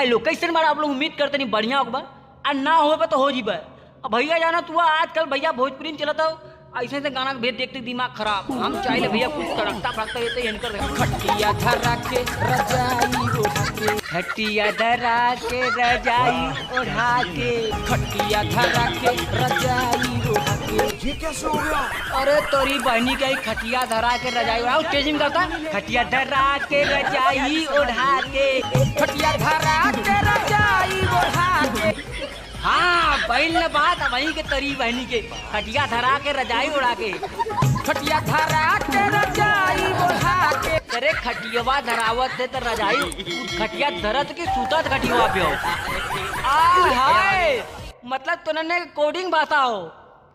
Location bar आप लोग उम्मीद करते नहीं बढ़िया होगा और ना हो तो हो जीबे। अब भैया जाना तू आजकल भैया भोजपुरी में चलता हो ऐसे से गाना भेद देखते दिमाग खराब। हम चाहे भैया कुछ तड़कता फड़कता रहते इनकर खटिया धरा के रजाई ओढ़ा के खटिया धरा के रजाई ओढ़ा के खटिया धरा के रजाई ओढ़ा के। ये कैसे हो गया? अरे तोरी बहनी का खटिया धरा के रजाई ओढ़ा स्टेजिंग करता खटिया धरा के रजाई ओढ़ा के खटिया धरा के रजाई ओढ़ा के। हाँ बहन ने बात वहीं के तरी बहनी के खटिया धरा के रजाई उड़ा के खटिया धरा के रजाई उड़ा के। अरे खटियावा धरावत थे तो रजाई खटिया धरत के सूतत खटियावा पे हो। हाय मतलब तुमने कोडिंग भाषा हो।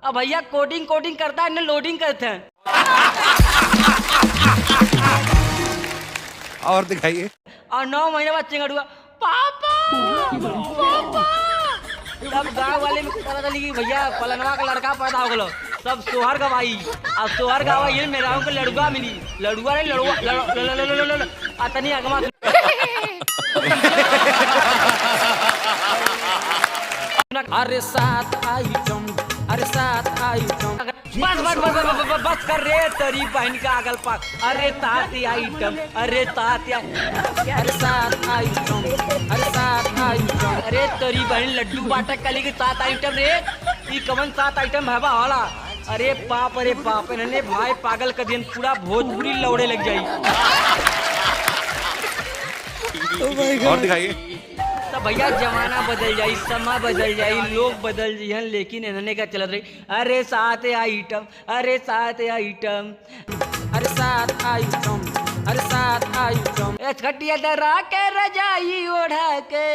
अब भैया कोडिंग करता है लोडिंग करते हैं। और दिखाइए। और 9 महीने बाद चिंगड़ुआ पापा पापा। सब गाँव वाले में पता चली कि भैया पलनवा का लड़का पैदा हो गलो सब सोहर गवाई। अब सोहर गवाई ये मेरा को लड़ुआ मिली लड़ुआ नहीं लड़ुआ अतनी अगवा। अरे 7 आइटम अरे 7 आइटम बस कर रे तरी बहन का अगल पास। अरे 7 आइटम अरे 7 अरे 7 आइटम अरे 7 आइटम। अरे तरी बहन लड्डू बाटक कली के 7 आइटम रे ई कवन 7 आइटम भाबा होला। अरे बाप इन्होंने भाई पागल कर दिन पूरा भोजपुरी लौड़े लग जाई। और दिखाइए। तो भैया जमाना बदल जाई समय बदल जाई लोग बदल जाइए लेकिन इन्होंने क्या चलत रही। अरे 7 आइटम अरे 7 आइटम अरे 7 आइटम अरे 7 आइटम। खटिया धरा के रजाई ओढ़ा के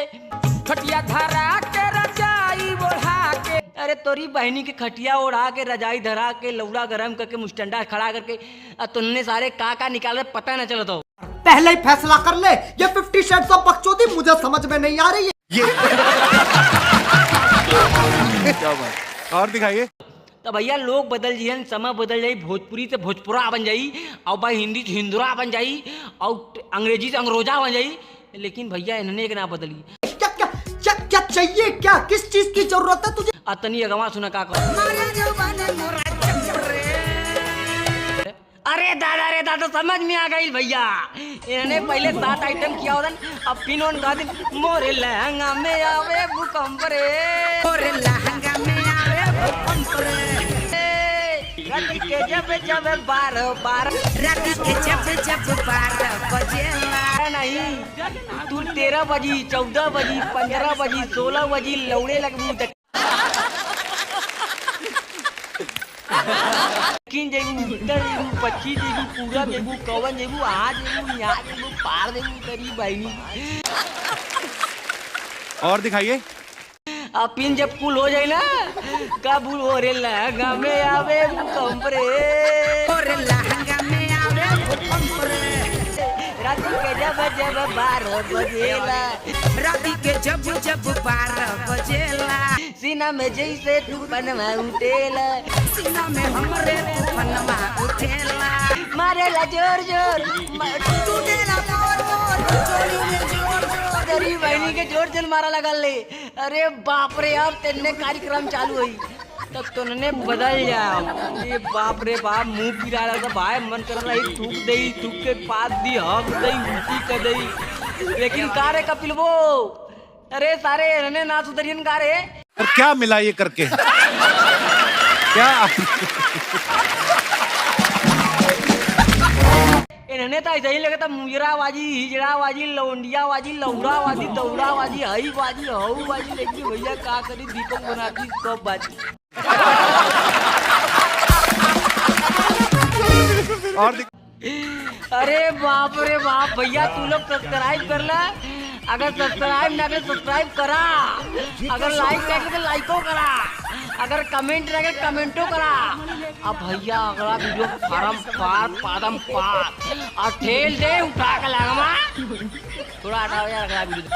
खटिया धरा के रजाई ओढ़ा के। अरे तोरी बहनी के खटिया ओढ़ा के रजाई धरा के लौड़ा गरम करके मुस्टंडा खड़ा करके तुमने सारे का निकाले पता न चलता हो। पहले ही फैसला कर ले ये 50 शेड्स ऑफ बकचोदी मुझे समझ में नहीं आ रही है। और दिखाइए। तो भैया लोग बदल जाइए समय बदल जाई भोजपुरी से भोजपुरा बन जाई और भाई हिंदी से हिंदुरा बन जाई और अंग्रेजी से अंग्रोजा बन जाई लेकिन भैया इन्होंने एक ना बदली। क्या क्या क्या क्या चाहिए क्या किस चीज की जरूरत है तुझे? अतनी अगवा सुना का अरे दादा समझ में आ गई भैया। इन्होंने पहले 7 आइटम किया होता अब फिर उनका दिन मोरे लहंगा में आवे भूकंप रे मोरे लहंगा में आवे भूकंप रे रात के जब 12 रात के जब 12 बजे नहीं तू 13 बजी 14 बजी 15 बजी 16 बजी लौड़े लगबू किन जेबू उत्तर जेबू पश्चिम जेबू पूरब जेबू कवन जेबू आज जेबू यहाँ जेबू पार जेबू तरी बहनी। और दिखाइए। अब पिन जब कुल हो जाए ना कब हो रे लहंगा में आवे भूकंप रे रे लहंगा में आवे भूकंप रे रात के जब 12 बजेला रात के जब 12 बजेला सीना में जैसे तूफानवा उठेला सीना में हमरे तूफानवा उठेला मारेला जोर जोर टूटेला जोर जोर तरी बहनी के जोर जोर मारा लगा ले। अरे बाप रे अब तेने कार्यक्रम चालू हुई तब तो उन्होंने बदल जाओ। ये बाप रे बाप मुंह पिरा रहा था भाई मन कर रहा है थूक के पास दी हक दई उल्टी कर दई लेकिन कारे कपिल वो अरे सारे इन्होंने ना सुधरियन कारे और क्या मिला ये करके क्या इन्होंने तो ऐसा ही लगा था मुजराबाजी हिजड़ाबाजी लौंडियाबाजी लौड़ाबाजी दौड़ाबाजी हई बाजी हऊ बाजी लेकिन भैया का करी दीपक बनाती सब बाजी। और अरे बाप रे बाप भैया तू लोग सब्सक्राइब कर ला अगर सब्सक्राइब ना कर सब्सक्राइब करा अगर लाइक कर तो लाइको करा अगर कमेंट ना कर कमेंटो करा। अब भैया अगला वीडियो फार्म पार पादम पार और ठेल दे उठा के लगवा थोड़ा हटाओ यार अगला वीडियो।